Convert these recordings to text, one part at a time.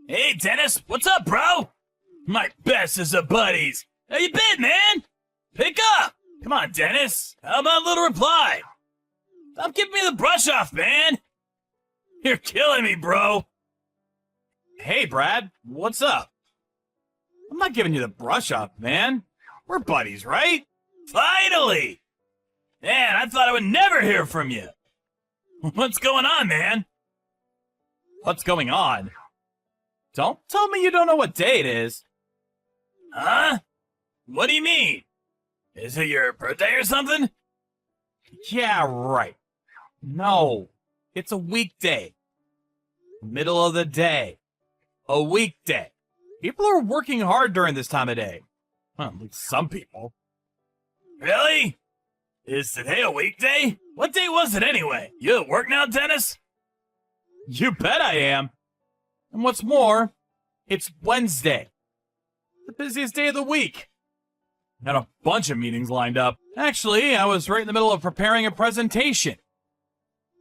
Hey, Dennis, what's up, bro? My bestest of buddies. How you been, man? Pick up. Come on, Dennis. How about a little reply? Stop giving me the brush off, man. You're killing me, bro. Hey, Brad, what's up? I'm not giving you the brush off, man. We're buddies, right? Finally! Man, I thought I would never hear from you. What's going on, man? What's going on? Don't tell me you don't know what day it is. Huh? What do you mean? Is it your birthday or something? Yeah, right. No, it's a weekday. Middle of the day. A weekday. People are working hard during this time of day. Well, at least some people. Really? Is today a weekday? What day was it anyway? You at work now, Dennis? You bet I am. And what's more, it's Wednesday. The busiest day of the week. Got a bunch of meetings lined up. Actually, I was right in the middle of preparing a presentation.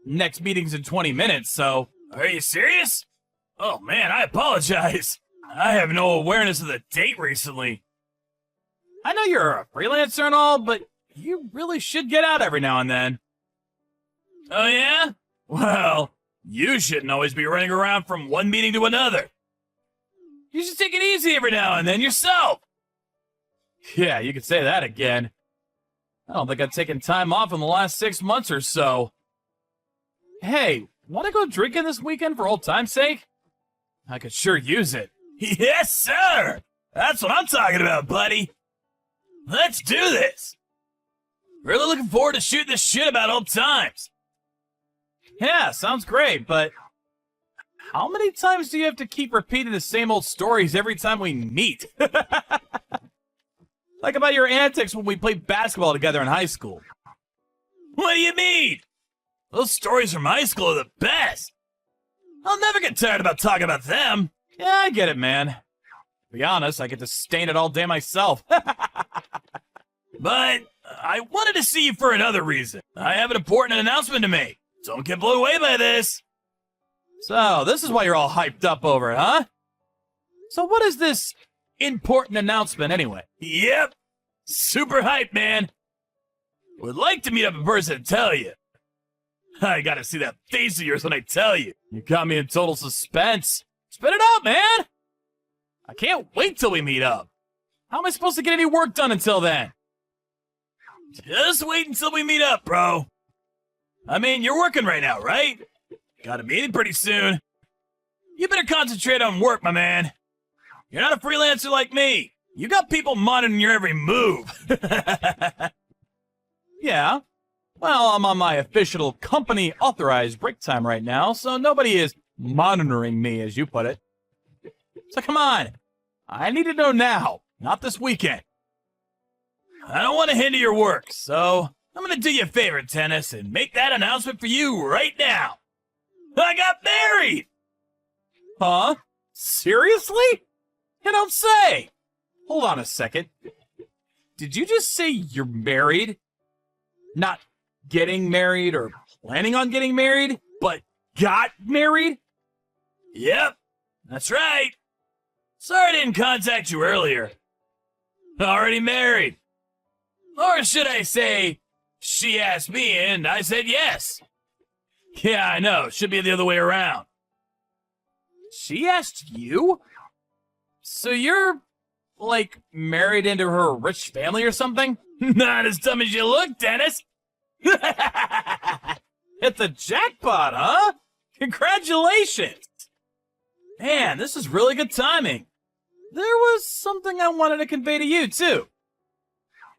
Next meeting's in 20 minutes, so... Are you serious? Oh man, I apologize. I have no awareness of the date recently. I know you're a freelancer and all, but you really should get out every now and then. Oh yeah? Well, you shouldn't always be running around from one meeting to another. You should take it easy every now and then yourself. Yeah, you could say that again. I don't think I've taken time off in the last 6 months or so. Hey, want to go drinking this weekend for old time's sake? I could sure use it. Yes, sir! That's what I'm talking about, buddy. Let's do this. Really looking forward to shooting this shit about old times. Yeah, sounds great, but how many times do you have to keep repeating the same old stories every time we meet? Like about your antics when we played basketball together in high school. What do you mean? Those stories from high school are the best. I'll never get tired about talking about them. Yeah, I get it, man. To be honest, I get to stain it all day myself. But I wanted to see you for another reason. I have an important announcement to make. Don't get blown away by this. So, this is why you're all hyped up over it, huh? So what is this important announcement anyway? Yep. Super hype, man. Would like to meet up in person and tell you. I gotta see that face of yours when I tell you. You got me in total suspense. Spit it out, man! I can't wait till we meet up. How am I supposed to get any work done until then? Just wait until we meet up, bro. I mean, you're working right now, right? Got a meeting pretty soon. You better concentrate on work, my man. You're not a freelancer like me. You got people monitoring your every move. Yeah. Well, I'm on my official company authorized break time right now, so nobody is monitoring me, as you put it. So come on. I need to know now, not this weekend. I don't want to hinder your work, so I'm going to do you a favor, Dennis, and make that announcement for you right now. I got married! Huh? Seriously? You don't say! Hold on a second. Did you just say you're married? Not getting married or planning on getting married, but got married? Yep, that's right. Sorry I didn't contact you earlier. Already married. Or should I say, she asked me and I said yes. Yeah, I know. Should be the other way around. She asked you? So you're, like, married into her rich family or something? Not as dumb as you look, Dennis. It's a jackpot, huh? Congratulations. Man, this is really good timing. There was something I wanted to convey to you, too.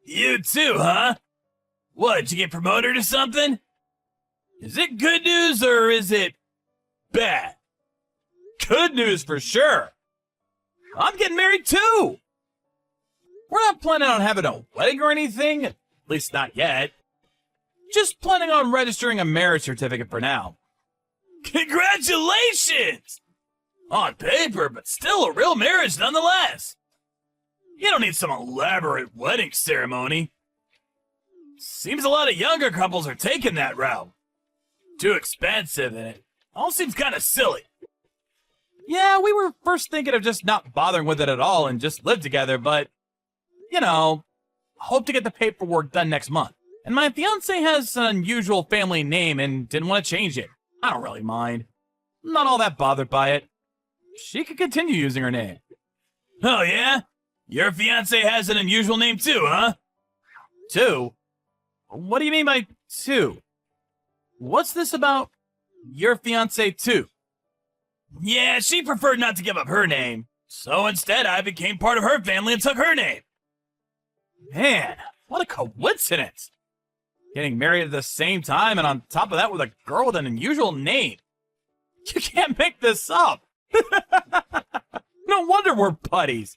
You too, huh? What, did you get promoted or something? Is it good news or is it bad? Good news for sure. I'm getting married too. We're not planning on having a wedding or anything, at least not yet. Just planning on registering a marriage certificate for now. Congratulations! On paper, but still a real marriage nonetheless. You don't need some elaborate wedding ceremony. Seems a lot of younger couples are taking that route. Too expensive, and it all seems kind of silly. Yeah, we were first thinking of just not bothering with it at all and just live together, but, you know, hope to get the paperwork done next month. And my fiance has an unusual family name and didn't want to change it. I don't really mind. I'm not all that bothered by it. She could continue using her name. Oh, yeah? Your fiance has an unusual name too, huh? Two? What do you mean by two? What's this about your fiance too? Yeah, she preferred not to give up her name. So instead, I became part of her family and took her name. Man, what a coincidence. Getting married at the same time and on top of that with a girl with an unusual name. You can't make this up. No wonder we're buddies.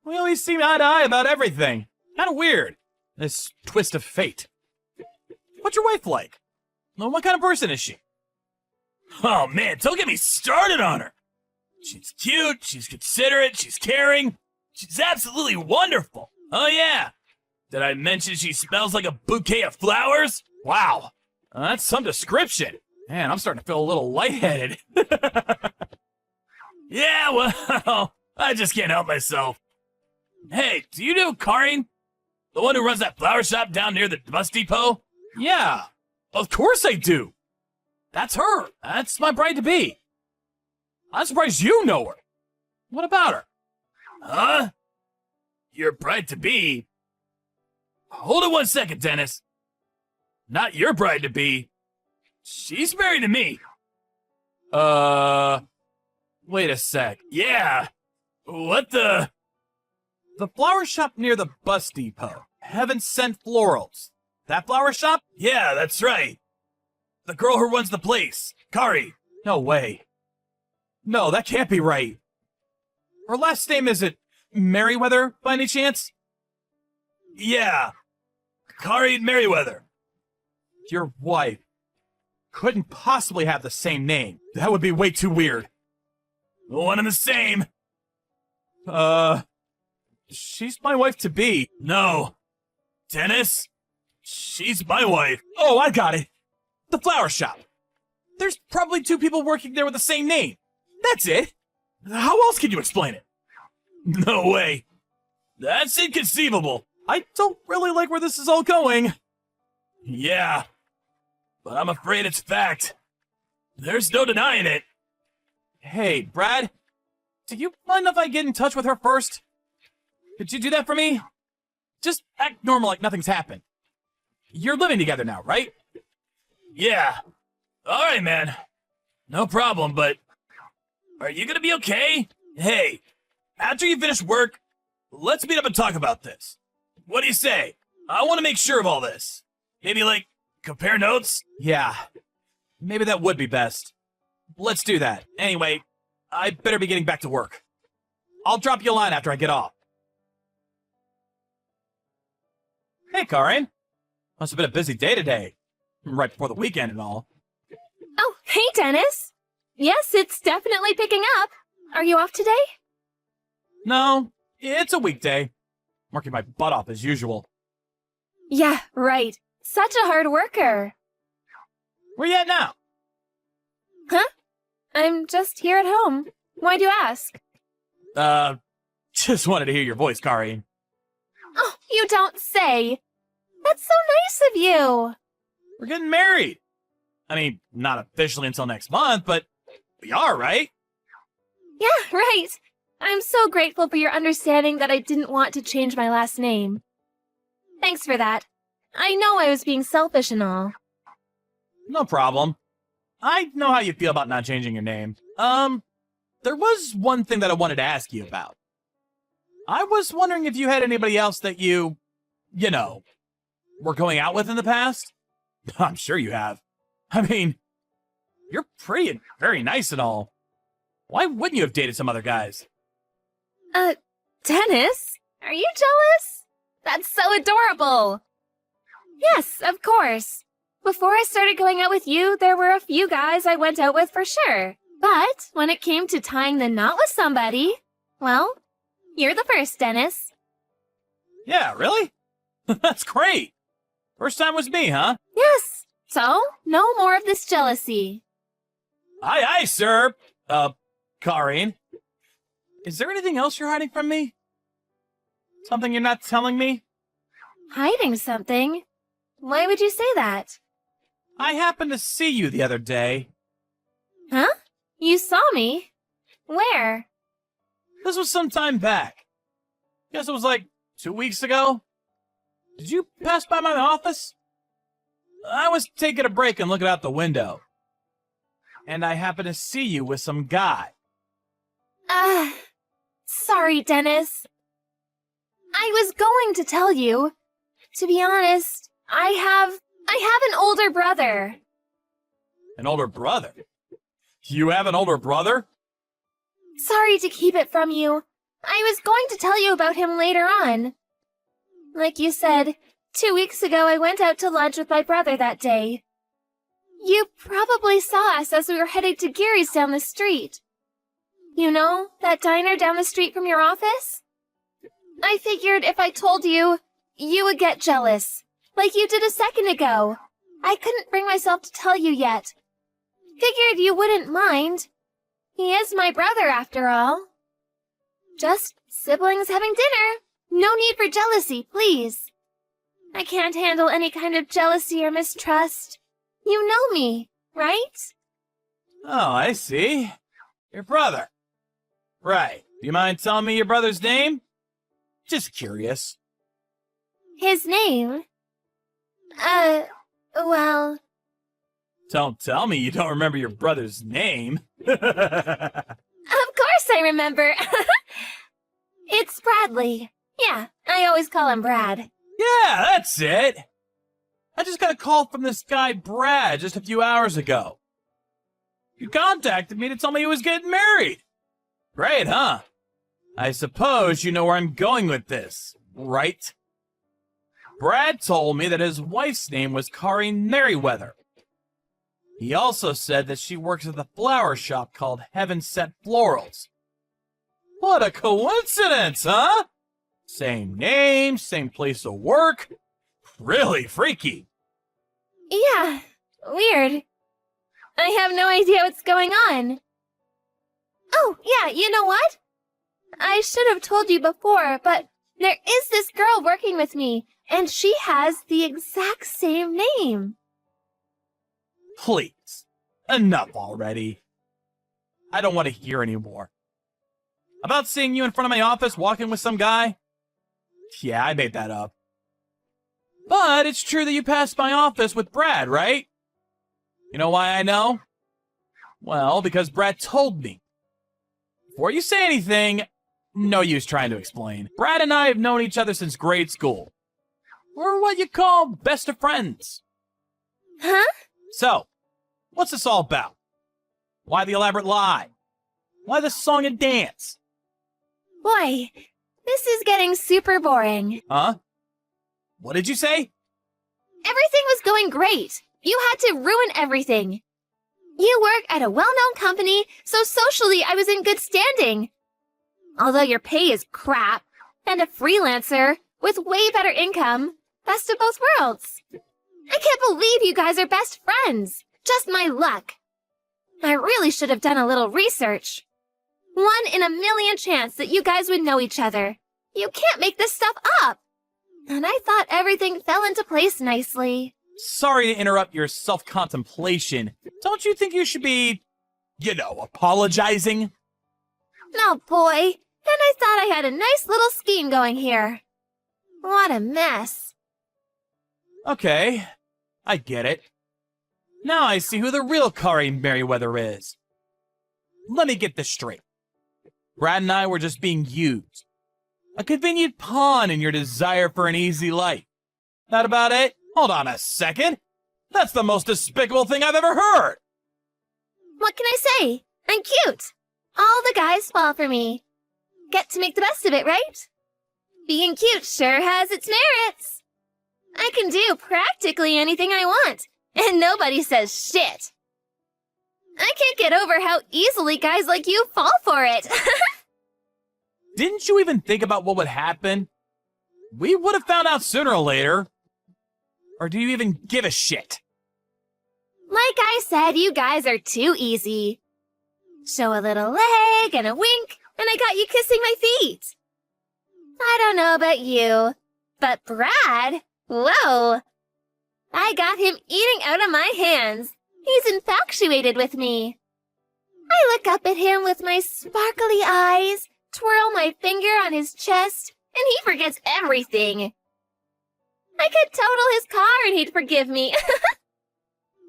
We always seem eye to eye about everything. Kind of weird. This twist of fate. What's your wife like? Well, what kind of person is she? Oh man, don't get me started on her. She's cute, she's considerate, she's caring. She's absolutely wonderful. Oh yeah. Did I mention she smells like a bouquet of flowers? Wow. That's some description. Man, I'm starting to feel a little lightheaded. Yeah, well, I just can't help myself. Hey, do you know Karin? The one who runs that flower shop down near the bus depot? Yeah, of course I do. That's her. That's my bride-to-be. I'm surprised you know her. What about her? Huh? Your bride-to-be? Hold it 1 second, Dennis. Not your bride-to-be. She's married to me. Wait a sec. Yeah. What the? The flower shop near the bus depot. Heaven Sent Florals. That flower shop? Yeah, that's right. The girl who runs the place. Kari. No way. No, that can't be right. Her last name isn't Merriweather, by any chance? Yeah. Kari Merriweather. Your wife couldn't possibly have the same name. That would be way too weird. One and the same. She's my wife-to-be. No. Dennis? She's my wife. Oh, I got it. The flower shop. There's probably two people working there with the same name. That's it. How else can you explain it? No way. That's inconceivable. I don't really like where this is all going. Yeah. But I'm afraid it's fact. There's no denying it. Hey, Brad. Do you mind if I get in touch with her first? Could you do that for me? Just act normal like nothing's happened. You're living together now, right? Yeah. Alright, man. No problem, but... Are you gonna be okay? Hey, after you finish work, let's meet up and talk about this. What do you say? I want to make sure of all this. Maybe, like, compare notes? Yeah. Maybe that would be best. Let's do that. Anyway, I better be getting back to work. I'll drop you a line after I get off. Hey, Karin. Must have been a busy day today. Right before the weekend and all. Oh, hey, Dennis. Yes, it's definitely picking up. Are you off today? No, it's a weekday. Working my butt off as usual. Yeah, right. Such a hard worker. Where you at now? Huh? I'm just here at home. Why'd you ask? Just wanted to hear your voice, Karin. Oh, you don't say. That's so nice of you. We're getting married. I mean, not officially until next month, but we are, right? Yeah, right. I'm so grateful for your understanding that I didn't want to change my last name. Thanks for that. I know I was being selfish and all. No problem. I know how you feel about not changing your name. There was one thing that I wanted to ask you about. I was wondering if you had anybody else that you know, were going out with in the past? I'm sure you have. I mean, you're pretty and very nice and all. Why wouldn't you have dated some other guys? Dennis? Are you jealous? That's so adorable. Yes, of course. Before I started going out with you, there were a few guys I went out with for sure. But when it came to tying the knot with somebody, well, you're the first, Dennis. Yeah, really? That's great. First time was me, huh? Yes. So, no more of this jealousy. Aye, aye, sir. Karin. Is there anything else you're hiding from me? Something you're not telling me? Hiding something? Why would you say that? I happened to see you the other day. Huh? You saw me? Where? This was some time back. Guess it was like 2 weeks ago. Did you pass by my office? I was taking a break and looking out the window. And I happened to see you with some guy. Sorry, Dennis. I was going to tell you. To be honest, I have an older brother. An older brother? You have an older brother? Sorry to keep it from you. I was going to tell you about him later on. Like you said, 2 weeks ago I went out to lunch with my brother that day. You probably saw us as we were headed to Gary's down the street. You know, that diner down the street from your office? I figured if I told you, you would get jealous, like you did a second ago. I couldn't bring myself to tell you yet. Figured you wouldn't mind. He is my brother, after all. Just siblings having dinner. No need for jealousy, please. I can't handle any kind of jealousy or mistrust. You know me, right? Oh, I see. Your brother. Right. Do you mind telling me your brother's name? Just curious. His name? Well... Don't tell me you don't remember your brother's name. Of course I remember. It's Bradley. Yeah, I always call him Brad. Yeah, that's it. I just got a call from this guy Brad just a few hours ago. He contacted me to tell me he was getting married. Great, huh? I suppose you know where I'm going with this, right? Brad told me that his wife's name was Karin Merriweather. He also said that she works at the flower shop called Heaven Sent Florals. What a coincidence, huh? Same name, same place of work. Really freaky. Yeah, weird. I have no idea what's going on. Oh, yeah, you know what? I should have told you before, but there is this girl working with me, and she has the exact same name. Please, enough already. I don't want to hear anymore. About seeing you in front of my office walking with some guy? Yeah, I made that up. But it's true that you passed my office with Brad, right? You know why I know? Well, because Brad told me. Before you say anything, no use trying to explain. Brad and I have known each other since grade school. We're what you call best of friends. Huh? So, what's this all about? Why the elaborate lie? Why the song and dance? Boy, this is getting super boring. Huh? What did you say? Everything was going great. You had to ruin everything. You work at a well-known company, so socially I was in good standing. Although your pay is crap, and a freelancer with way better income, best of both worlds. I can't believe you guys are best friends. Just my luck. I really should have done a little research. 1 in a million chance that you guys would know each other. You can't make this stuff up. And I thought everything fell into place nicely. Sorry to interrupt your self-contemplation. Don't you think you should be, apologizing? Oh boy, and I thought I had a nice little scheme going here. What a mess. Okay, I get it. Now I see who the real Karin Merriweather is. Let me get this straight. Brad and I were just being used. A convenient pawn in your desire for an easy life. That about it? Hold on a second. That's the most despicable thing I've ever heard. What can I say? I'm cute. All the guys fall for me. Get to make the best of it, right? Being cute sure has its merits. I can do practically anything I want, and nobody says shit. I can't get over how easily guys like you fall for it. Didn't you even think about what would happen? We would have found out sooner or later. Or do you even give a shit? Like I said, you guys are too easy. Show a little leg and a wink, and I got you kissing my feet. I don't know about you, but Brad, whoa. I got him eating out of my hands. He's infatuated with me. I look up at him with my sparkly eyes, twirl my finger on his chest, and he forgets everything. I could total his car and he'd forgive me.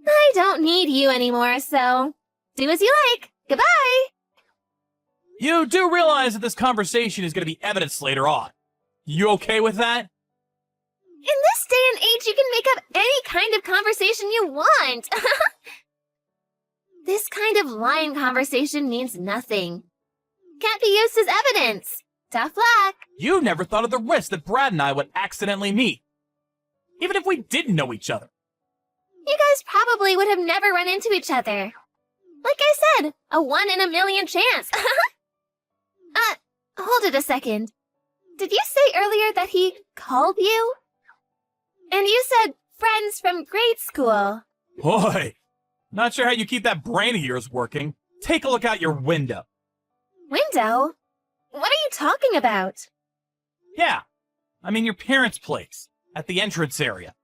I don't need you anymore, so do as you like. Goodbye. You do realize that this conversation is going to be evidenced later on. You okay with that? In this day and age, you can make up any kind of conversation you want. This kind of lying conversation means nothing. Can't be used as evidence. Tough luck. You never thought of the risk that Brad and I would accidentally meet. Even if we didn't know each other. You guys probably would have never run into each other. Like I said, a 1 in a million chance. Hold it a second. Did you say earlier that he called you? And you said friends from grade school. Boy, not sure how you keep that brain of yours working. Take a look out your window. Window? What are you talking about? Yeah, I mean your parents' place, at the entrance area.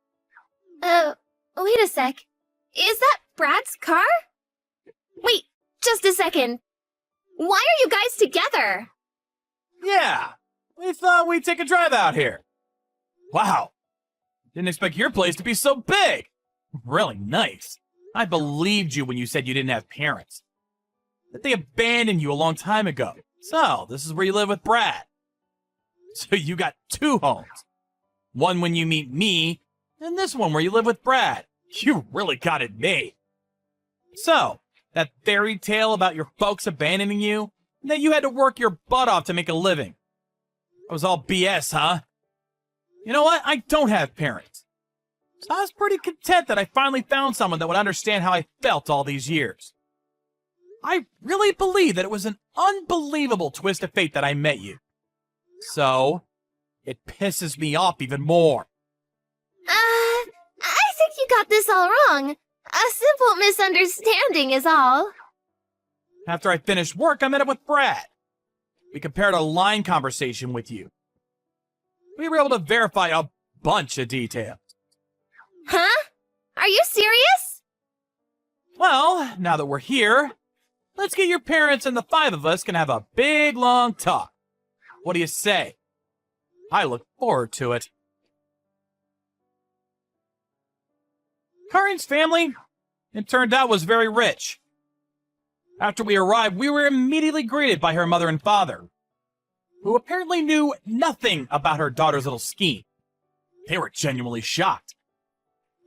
Wait a sec. Is that Brad's car? Wait, just a second. Why are you guys together? Yeah, we thought we'd take a drive out here. Wow, didn't expect your place to be so big. Really nice. I believed you when you said you didn't have parents. That they abandoned you a long time ago. So, this is where you live with Brad. So you got 2 homes. One when you meet me, and this one where you live with Brad. You really got it made. So, that fairy tale about your folks abandoning you, and that you had to work your butt off to make a living. That was all BS, huh? You know what? I don't have parents. So I was pretty content that I finally found someone that would understand how I felt all these years. I really believe that it was an unbelievable twist of fate that I met you. So, it pisses me off even more. I think you got this all wrong. A simple misunderstanding is all. After I finished work, I met up with Brad. We compared a line conversation with you. We were able to verify a bunch of details. Huh? Are you serious? Well, now that we're here, let's get your parents and the 5 of us can have a big, long talk. What do you say? I look forward to it. Karin's family, it turned out, was very rich. After we arrived, we were immediately greeted by her mother and father, who apparently knew nothing about her daughter's little scheme. They were genuinely shocked.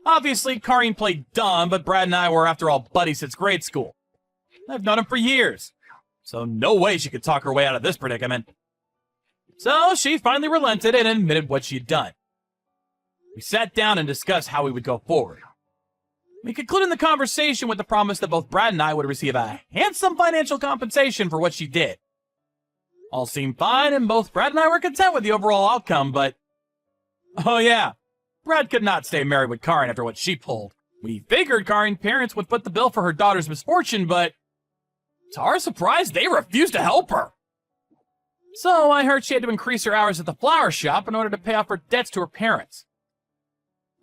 Obviously, Karin played dumb, but Brad and I were, after all, buddies since grade school. I've known him for years, so no way she could talk her way out of this predicament. So she finally relented and admitted what she'd done. We sat down and discussed how we would go forward. We concluded the conversation with the promise that both Brad and I would receive a handsome financial compensation for what she did. All seemed fine, and both Brad and I were content with the overall outcome, but... oh yeah, Brad could not stay married with Karin after what she pulled. We figured Karin's parents would foot the bill for her daughter's misfortune, but... to our surprise, they refused to help her. So I heard she had to increase her hours at the flower shop in order to pay off her debts to her parents.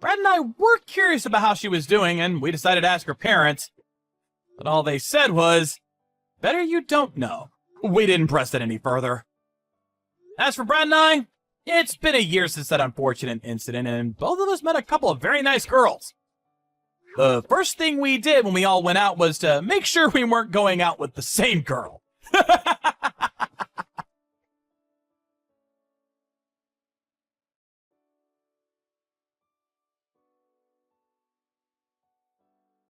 Brad and I were curious about how she was doing, and we decided to ask her parents. But all they said was, better you don't know. We didn't press it any further. As for Brad and I, it's been a year since that unfortunate incident, and both of us met a couple of very nice girls. The first thing we did when we all went out was to make sure we weren't going out with the same girl.